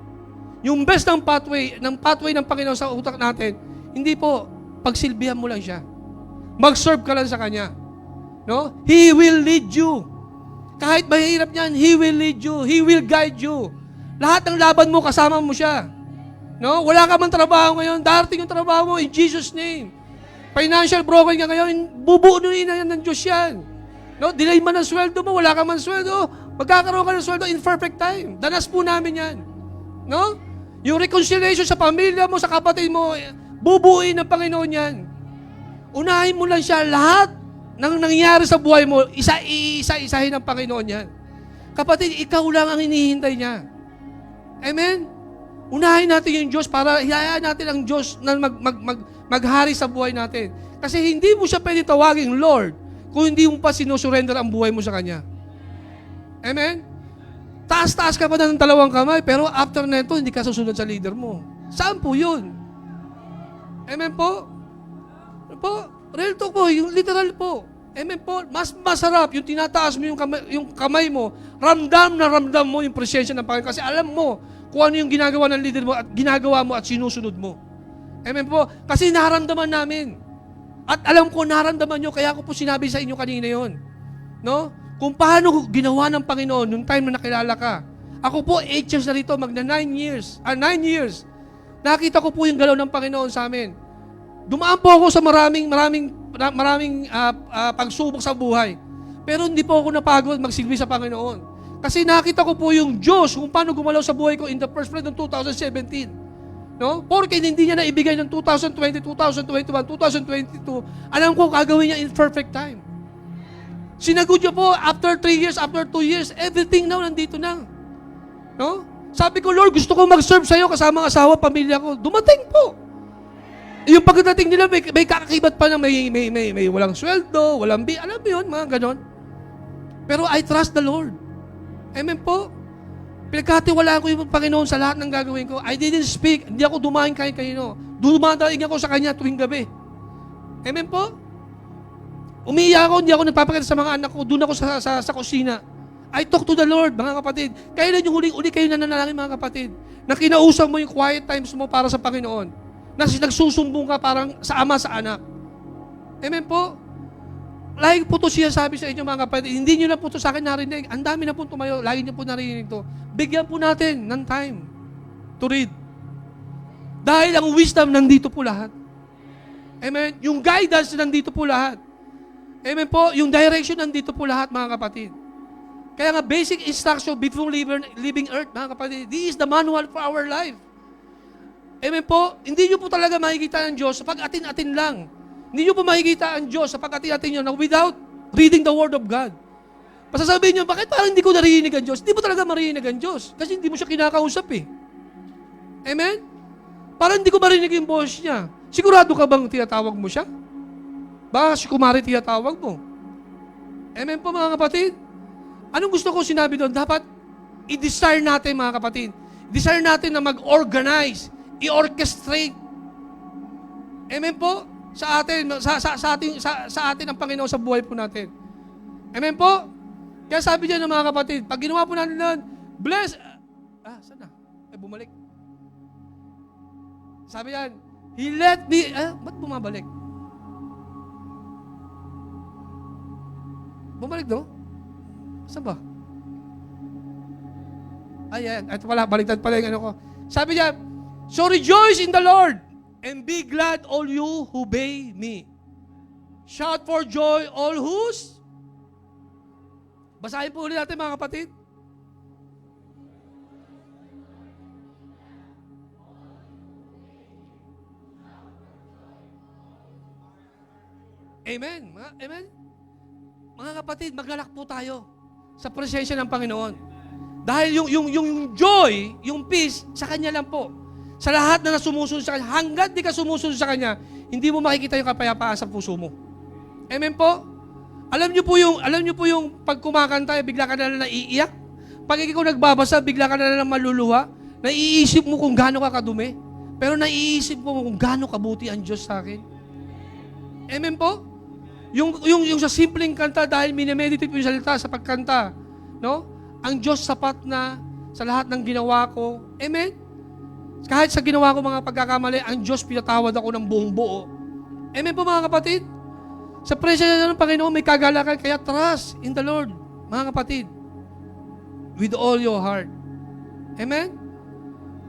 Yung best ng pathway ng Panginoon sa utak natin, hindi po, pagsilbihan mo lang siya. Mag-serve ka lang sa Kanya. No? He will lead you. Kahit mahirap niyan, He will lead you. He will guide you. Lahat ng laban mo, kasama mo siya. No? Wala ka man trabaho ngayon, darating yung trabaho mo in Jesus' name. Financial broken ka ngayon, bubuunin na yan ng Diyos yan. No? Delay man ang sweldo mo, wala ka man sweldo, magkakaroon ka ng sweldo in perfect time. Danas po namin yan. No? Yung reconciliation sa pamilya mo, sa kapatid mo, bubuuin ng Panginoon yan. Unahin mo lang siya, lahat ng nangyayari sa buhay mo, isa-isahin ng Panginoon yan. Kapatid, ikaw lang ang hinihintay niya. Amen? Unahin natin yung Diyos para hayaan natin ang Diyos na maghari sa buhay natin. Kasi hindi mo siya pwede tawaging Lord kung hindi mo pa sinusurrender ang buhay mo sa Kanya. Amen? Taas-taas ka pa na ng dalawang kamay, pero after neto, hindi ka susunod sa leader mo. Saan po yun? Amen po? Po, real talk po, yung literal po. Amen po, mas masarap yung tinataas mo yung kamay mo, ramdam na ramdam mo yung presensya ng Panginoon kasi alam mo kung ano yung ginagawa ng leader mo at ginagawa mo at sinusunod mo. Amen po, kasi naramdaman namin. At alam ko, naramdaman nyo, kaya ko po sinabi sa inyo kanina yon. No? Kung paano ginawa ng Panginoon nung time na nakilala ka. Ako po, 8 years na rito, magna 9 years. 9 years. Nakita ko po yung galaw ng Panginoon sa amin. Dumaan po ako sa maraming pagsubok sa buhay. Pero hindi po ako napagod magsilbi sa Panginoon. Kasi nakita ko po yung Diyos kung paano gumalaw sa buhay ko in the first place ng 2017. No? Porque hindi niya naibigay ng 2020, 2021, 2022. Alam ko gagawin niya in perfect time. Sinagot niya po after 3 years, after 2 years, everything now nandito na. No? Sabi ko, Lord, gusto ko mag-serve sa'yo kasama ang asawa, pamilya ko. Dumating po. Yung pagdating nila, may kakakibat pa na may walang sweldo, walang alam mo yun, mga ganon. Pero I trust the Lord. Amen po. Pinagkatiwalaan ko yung Panginoon sa lahat ng gagawin ko. I didn't speak. Hindi ako dumahin kahit kanino. Dumadaing ako sa Kanya tuwing gabi. Amen po. Umiiyak ako, hindi ako nagpapakita sa mga anak ko. Doon ako sa kusina. I talk to the Lord, mga kapatid. Kailan yung huling-uli kayo nananalangin, mga kapatid? Na kinausap mo yung quiet times mo para sa Panginoon. Na nagsusumbong ka parang sa ama, sa anak. Amen po. Lagi po ito siya sabi sa inyo, mga kapatid. Hindi nyo na po ito sa akin narinig. Ang dami na po tumayo. Lagi nyo po narinig ito. Bigyan po natin ng time to read. Dahil ang wisdom nandito po lahat. Amen. Yung guidance nandito po lahat. Amen po. Yung direction nandito po lahat, mga kapatid. Kaya nga, basic instruction before leaving earth, mga kapatid. This is the manual for our life. Amen po. Hindi nyo po talaga makikita ang Diyos sa pag-atin-atin lang. Hindi nyo po makikita ang Diyos sa pag-atin-atin nyo na without reading the Word of God. Pasasabihin nyo, bakit parang hindi ko narinig ang Diyos? Hindi mo talaga marinig ang Diyos. Kasi hindi mo siya kinakausap eh. Amen? Parang hindi ko marinig yung boses niya. Sigurado ka bang tinatawag mo siya? Baka si Kumari tinatawag mo. Amen po, mga kapatid? Anong gusto ko sinabi doon? Dapat i-desire natin, mga kapatid. Desire natin na mag-organize, i-orchestrate. Amen po? Sa atin ang Panginoon sa buhay po natin. Amen po? Kaya sabi niya ng mga kapatid, pag ginawa po natin nun, bless, saan na? Bumalik. Sabi yan, He let me, ba't bumabalik? Bumalik no? Saan ba? Ayan, ito pala, baliktad pala yung ano ko. Sabi niya, so rejoice in the Lord, and be glad all you who obey me. Shout for joy all whose? Basahin po ulit natin mga kapatid. Amen. Amen. Mga kapatid, maglalak po tayo sa presensya ng Panginoon. Dahil yung joy, yung peace, sa Kanya lang po. Sa lahat na sumusunod sa Kanya, hanggat di ka sumusunod sa Kanya, hindi mo makikita yung kapayapaan sa puso mo. Amen po? Alam niyo po yung pag kumakanta, bigla ka na lang naiiyak. Pag ikaw nagbabasa, bigla ka na lang maluluha. Naiisip mo kung gaano ka kadumi. Pero naiisip mo kung gaano kabuti ang Diyos sa akin. Amen po? Yung sa simpleng kanta, dahil minemeditate mo yung salita sa pagkanta, no? Ang Diyos sapat na sa lahat ng ginawa ko. Amen? Kahit sa ginawa ko mga pagkakamali, ang Diyos pinatawad ako ng buong buo. Amen po mga kapatid? Sa presensya ng Panginoon, may kagalakan, kaya trust in the Lord, mga kapatid. With all your heart. Amen?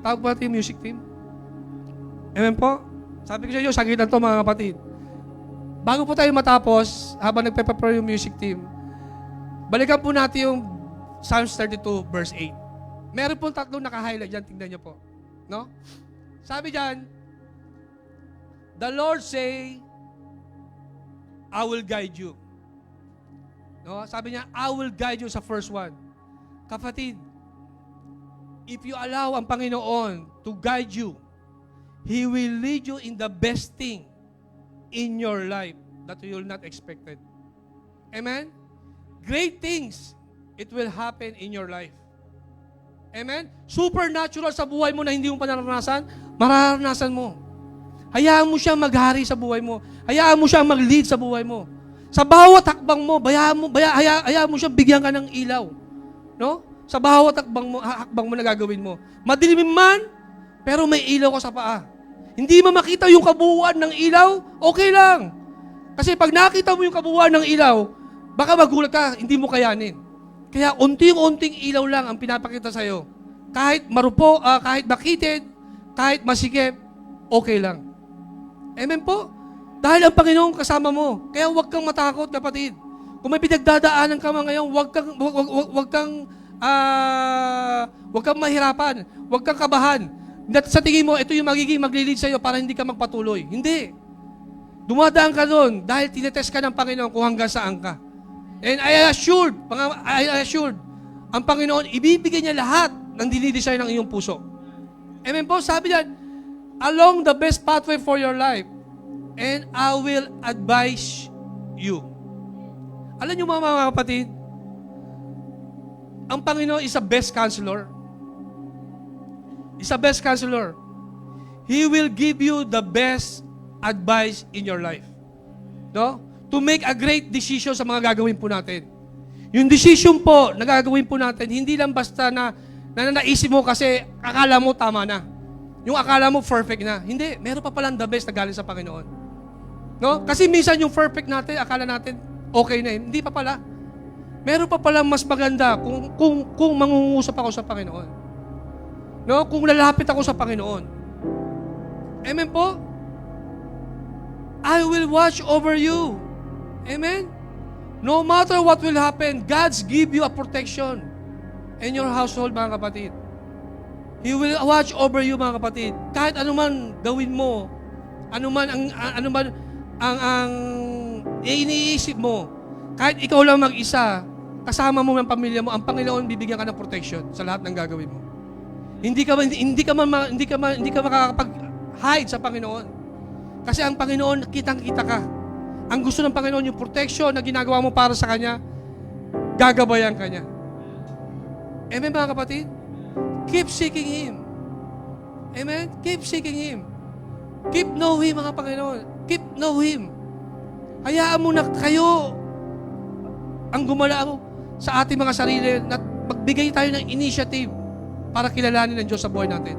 Tawag po natin yung music team. Amen po? Sabi ko sa inyo, sakitan to mga kapatid. Bago po tayo matapos, habang nagpe-prepare yung music team, balikan po natin yung Psalms 32 verse 8. Meron po tatlong naka-highlight dyan, tingnan nyo po. No? Sabi dyan, the Lord say, I will guide you. No? Sabi niya, I will guide you sa first one. Kapatid, if you allow ang Panginoon to guide you, He will lead you in the best thing in your life that you will not expected. Amen? Great things, it will happen in your life. Amen? Supernatural sa buhay mo na hindi mo pa naranasan, mararanasan mo. Hayaan mo siyang maghari sa buhay mo. Hayaan mo siyang mag-lead sa buhay mo. Sa bawat hakbang mo, hayaan mo siyang bigyan ka ng ilaw. No? Sa bawat hakbang mo na gagawin mo. Madilim man, pero may ilaw ka sa paa. Hindi mo makita yung kabuuan ng ilaw, okay lang. Kasi pag nakita mo yung kabuuan ng ilaw, baka magulat ka, hindi mo kayanin. Kaya unting-unting ilaw lang ang pinapakita sa'yo. Kahit marupo, kahit makitid, kahit masikip, okay lang. Amen po? Dahil ang Panginoon kasama mo. Kaya huwag kang matakot, kapatid. Kung may pinagdadaanan ka ngayon, huwag kang mahirapan. Huwag kang kabahan. Sa tingin mo, ito yung magiging maglilid sa'yo para hindi ka magpatuloy. Hindi. Dumadaan ka doon dahil tinetest ka ng Panginoon kung hanggang saan ka. And I assured, ang Panginoon, ibibigay niya lahat ng dinidesign ng iyong puso. Amen po? Sabi niya, along the best pathway for your life, and I will advise you. Alam niyo mga kapatid, ang Panginoon is a best counselor. Is a best counselor. He will give you the best advice in your life. No? To make a great decision sa mga gagawin po natin. Yung decision po na gagawin po natin, hindi lang basta na naisip mo kasi akala mo tama na. Yung akala mo perfect na. Hindi, meron pa palang the best na galing sa Panginoon. No? Kasi minsan yung perfect natin, akala natin okay na yun. Hindi pa pala. Meron pa palang mas maganda kung mangungusap ako sa Panginoon. No? Kung lalapit ako sa Panginoon. Amen po? I will watch over you. Amen? No matter what will happen, God's give you a protection in your household, mga kapatid. He will watch over you, mga kapatid. Kahit anuman gawin mo, anuman ang iniisip mo, kahit ikaw lang mag-isa, kasama mo ng pamilya mo, ang Panginoon bibigyan ka ng protection sa lahat ng gagawin mo. Hindi ka makakapag-hide sa Panginoon. Kasi ang Panginoon, kitang-kita ka. Ang gusto ng Panginoon, yung protection na ginagawa mo para sa Kanya, gagabayan ka niya. Amen, mga kapatid? Keep seeking Him. Amen? Keep seeking Him. Keep know Him, mga Panginoon. Keep know Him. Hayaan mo na kayo ang gumala mo sa ating mga sarili na magbigay tayo ng initiative para kilalanin ng Diyos sa buhay natin.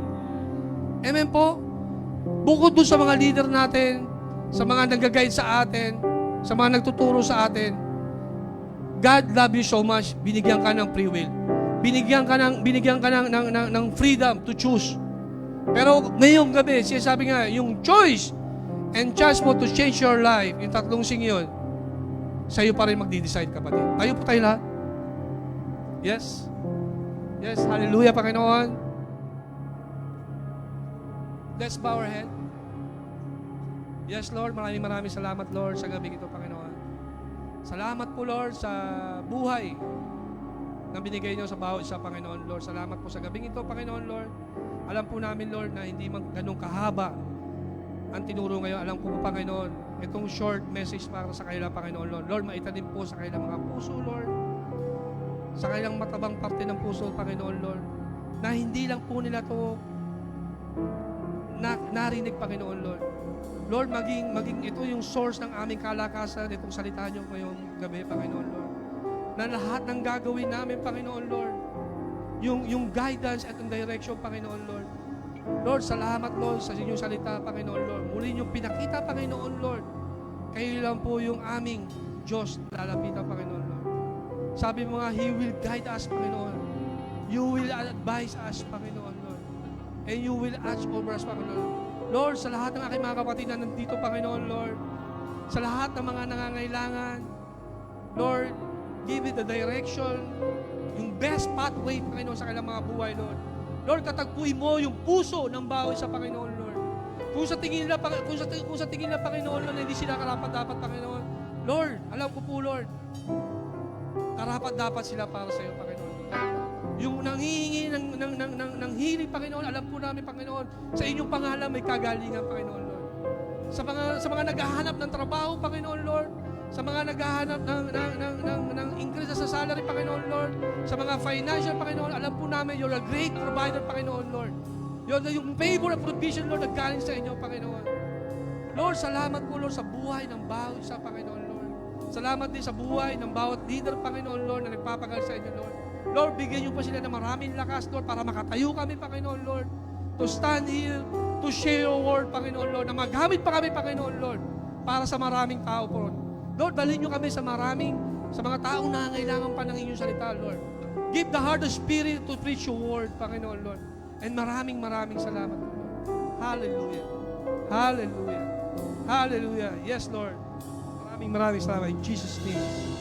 Amen po? Bukod dun sa mga leader natin, sa mga nag-guide sa atin, sa mga nagtuturo sa atin, God love you so much, binigyan ka ng free will. binigyan ka ng freedom to choose. Pero ngayong gabi, siya sabi nga, yung choice and chance mo to change your life, yung tatlong sing yun, sa'yo pa rin magdi-decide, kapatid. Tayo po tayo lahat. Yes? Yes, hallelujah, Panginoon. Let's bow our head. Yes, Lord, maraming salamat, Lord, sa gabi ito, Panginoon. Salamat po, Lord, sa buhay na binigay niyo sa bawat isa, Panginoon, Lord. Salamat po sa gabing ito, Panginoon, Lord. Alam po namin, Lord, na hindi man ganun kahaba ang tinuro ngayon. Alam ko po, Panginoon, itong short message para sa kanila, Panginoon, Lord. Lord, maitanim po sa kanilang mga puso, Lord. Sa kanilang matabang parte ng puso, Panginoon, Lord. Na hindi lang po nila to narinig, Panginoon, Lord. Lord, maging ito yung source ng aming kalakasan, itong salita niyo ngayong gabi, Panginoon, Lord. Na lahat ng gagawin namin, Panginoon, Lord, yung guidance at yung direction, Panginoon, Lord. Lord, salamat, Lord, sa inyong salita, Panginoon, Lord. Muli niyong pinakita, Panginoon, Lord. Kayo lang po yung aming Diyos na lalapitan, Panginoon, Lord. Sabi mo nga, He will guide us, Panginoon. You will advise us, Panginoon, Lord. And you will watch over us, Panginoon. Lord, sa lahat ng aking mga kapatid na nandito, Panginoon, Lord, sa lahat ng mga nangangailangan, Lord, give it the direction, yung best pathway, Panginoon, sa kanilang mga buhay, Lord. Lord, katagpuin mo yung puso ng bawat isa, Panginoon, Lord. Kung sa tingin nila, Panginoon, Lord, na hindi sila karapat-dapat, Panginoon, Lord, alam ko po, Lord, karapat-dapat sila para sa iyo, Panginoon. Yung nanghihingi ng healing, Panginoon, alam po namin, Panginoon, sa inyong pangalan may kagalingan, Panginoon, Lord. Sa mga naghahanap ng trabaho, Panginoon, Lord, sa mga naghahanap ng increase sa salary, Panginoon, Lord, sa mga financial, Panginoon, alam po namin, you're a great provider, Panginoon, Lord. Yung favor and provision, Lord, naggaling sa inyo, Panginoon. Lord, salamat po, Lord, sa buhay ng bawat isa, Panginoon, Lord. Salamat din sa buhay ng bawat leader, Panginoon, Lord, na nagpapagal sa inyo, Lord. Lord, bigyan niyo po sila ng maraming lakas, Lord, para makatayo kami, Panginoon, Lord, to stand here, to share your word, Panginoon, Lord, na magamit pa kami, Panginoon, Lord, para sa maraming tao po. Lord, dalhin niyo kami sa mga taong nangangailangan pa ng inyong salita, Lord. Give the heart of spirit to preach your word, Panginoon, Lord. And maraming salamat, Lord. Hallelujah. Hallelujah. Hallelujah. Yes, Lord. Maraming salamat. In Jesus' name.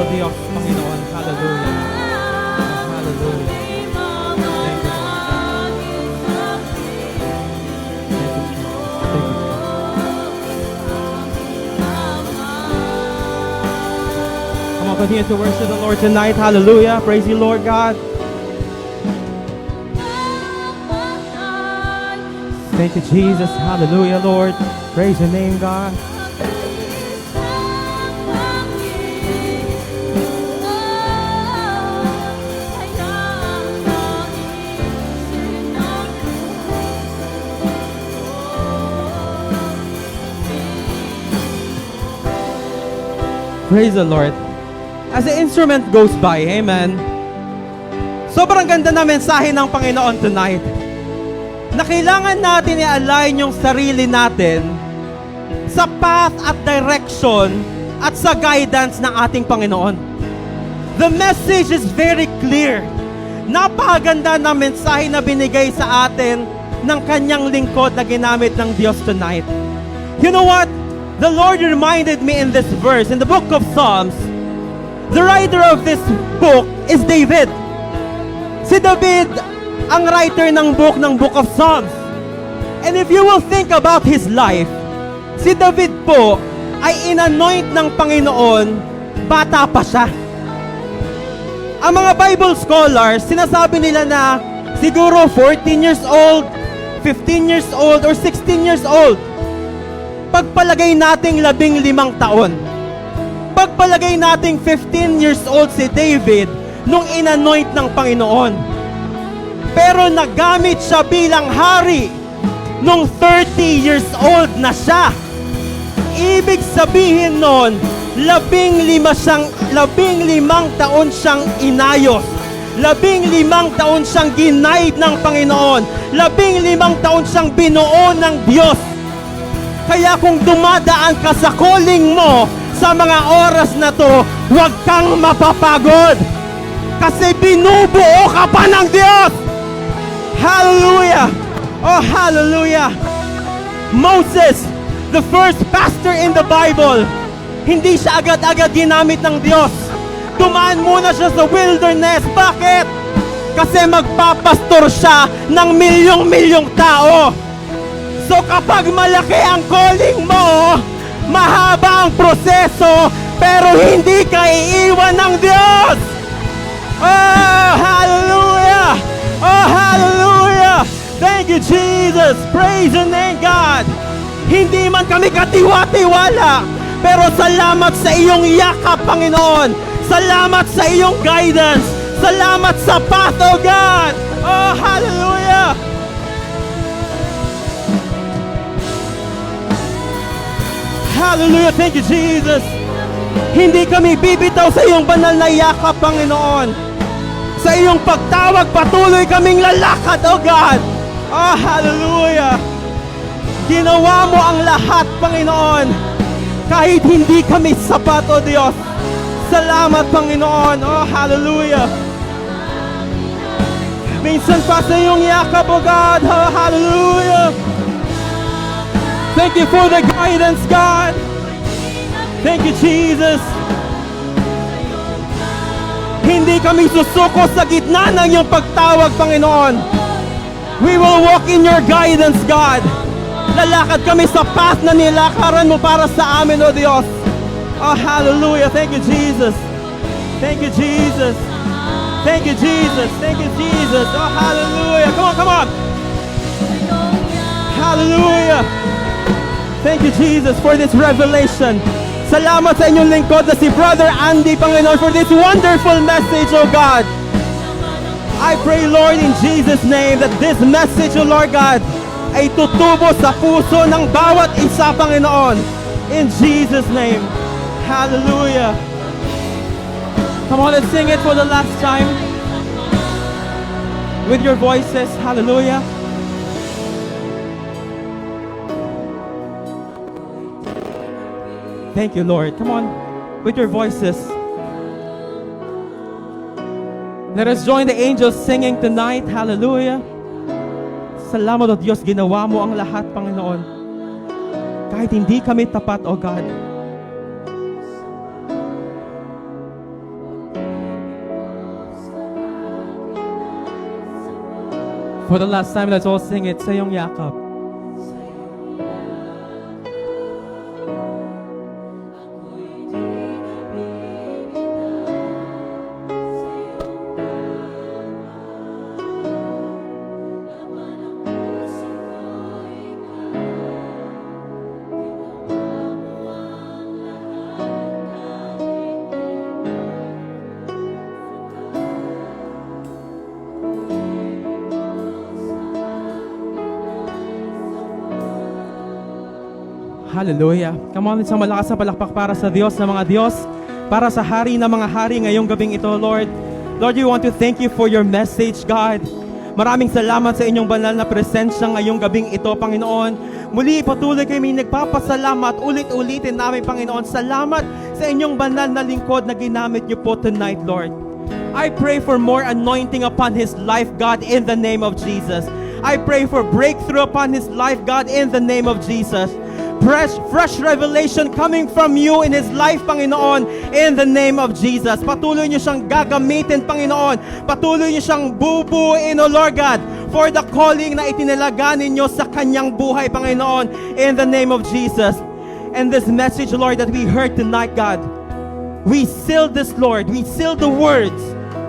Diyos, Panginoon. Hallelujah. Hallelujah. Thank you, Lord. Thank you, Jesus. Thank you, Jesus. Come on, continue to worship the Lord tonight. Hallelujah. Praise you, Lord God. Thank you, Jesus. Hallelujah, Lord. Praise your name, God. Praise the Lord. As the instrument goes by, amen. Sobrang ganda na mensahe ng Panginoon tonight. Na kailangan natin i-align yung sarili natin sa path at direction at sa guidance ng ating Panginoon. The message is very clear. Napakaganda ng mensahe na binigay sa atin ng kanyang lingkod na ginamit ng Diyos tonight. You know what? The Lord reminded me in this verse, in the book of Psalms, the writer of this book is David. Si David ang writer ng book of Psalms. And if you will think about his life, si David po ay inanoint ng Panginoon, bata pa siya. Ang mga Bible scholars, sinasabi nila na siguro 14 years old, 15 years old, or 16 years old. Pagpalagay nating 15 taon. Pagpalagay nating 15 years old si David nung inanoint ng Panginoon. Pero nagamit siya bilang hari nung 30 years old na siya. Ibig sabihin nun, 15 taon siyang inayos. 15 taon siyang ginaid ng Panginoon. 15 taon siyang binuo ng Diyos. Kaya kung dumadaan ka sa calling mo sa mga oras na to, huwag kang mapapagod. Kasi binubuo ka pa ng Diyos. Hallelujah! Oh, hallelujah! Moses, the first pastor in the Bible, hindi siya agad-agad ginamit ng Diyos. Dumaan muna siya sa wilderness. Bakit? Kasi magpapastor siya ng milyong-milyong tao. So kapag malaki ang calling mo, mahaba ang proseso, pero hindi ka iiwan ng Diyos. Oh, hallelujah! Oh, hallelujah! Thank you, Jesus! Praise your name, God! Hindi man kami katiwa-tiwala, pero salamat sa iyong yakap, Panginoon! Salamat sa iyong guidance! Salamat sa path, oh God! Oh, hallelujah! Hallelujah! Thank you, Jesus! Hindi kami bibitaw sa iyong banal na yakap, Panginoon. Sa iyong pagtawag, patuloy kaming lalakad, oh God! Oh, hallelujah! Ginawa mo ang lahat, Panginoon. Kahit hindi kami sapat, oh Diyos. Salamat, Panginoon. Oh, hallelujah! Minsan pa sa iyong yakap, oh God. Oh, hallelujah! Thank you for the guidance, God. Thank you, Jesus. Hindi kami susuko sa gitna ng iyong pagtawag, Panginoon. We will walk in your guidance, God. Lalakad kami sa path na nilakaran mo para sa amin, O Diyos. Oh, hallelujah. Thank you, Jesus. Thank you, Jesus. Thank you, Jesus. Thank you, Jesus. Oh, hallelujah. Come on, come on. Hallelujah. Thank you, Jesus, for this revelation. Salamat sa inyong lingkod na si Brother Andy, Panginoon, for this wonderful message, oh God. I pray, Lord, in Jesus' name, that this message, oh Lord God, ay tutubo sa puso ng bawat isa, Panginoon. In Jesus' name. Hallelujah. Come on, let's sing it for the last time. With your voices. Hallelujah. Thank you, Lord. Come on, with your voices. Let us join the angels singing tonight. Hallelujah. Salamat, O Diyos, ginawa mo ang lahat, Panginoon. Kahit hindi kami tapat, O God. For the last time, let's all sing it. Sa iyong yakap. Hallelujah. Come on, isang malakas na palakpak para sa Diyos na mga Diyos, para sa Hari na mga Hari ngayong gabing ito, Lord. Lord, we want to thank you for your message, God. Maraming salamat sa inyong banal na presensya ngayong gabing ito, Panginoon. Muli, patuloy kami nagpapasalamat, ulit-ulitin namin, Panginoon. Salamat sa inyong banal na lingkod na ginamit niyo po tonight, Lord. I pray for more anointing upon his life, God, in the name of Jesus. I pray for breakthrough upon his life, God, in the name of Jesus. Fresh revelation coming from you in his life, Panginoon, in the name of Jesus. Patuloy niyo siyang gagamitin, Panginoon. Patuloy niyo siyang bubuin, O Lord God, for the calling na itinalaga ninyo sa kanyang buhay, Panginoon, in the name of Jesus. And this message, Lord, that we heard tonight, God, we seal this, Lord. We seal the words.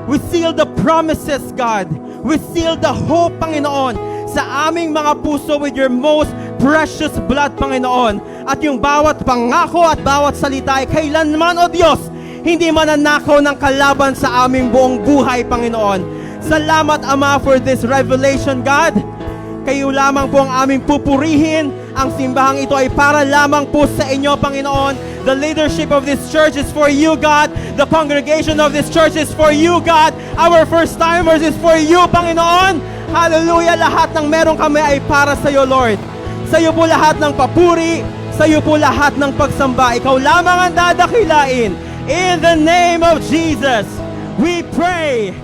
We seal the promises, God. We seal the hope, Panginoon, sa aming mga puso with your most precious blood, Panginoon. At yung bawat pangako at bawat salita ay kailanman, O Diyos, hindi mananakaw ng kalaban sa aming buong buhay, Panginoon. Salamat, Ama, for this revelation, God. Kayo lamang po ang aming pupurihin. Ang simbahang ito ay para lamang po sa inyo, Panginoon. The leadership of this church is for you, God. The congregation of this church is for you, God. Our first-timers is for you, Panginoon. Hallelujah! Lahat ng meron kami ay para sa iyo, Lord. Sa iyo po lahat ng papuri. Sa iyo po lahat ng pagsamba. Ikaw lamang ang dadakilain. In the name of Jesus, we pray.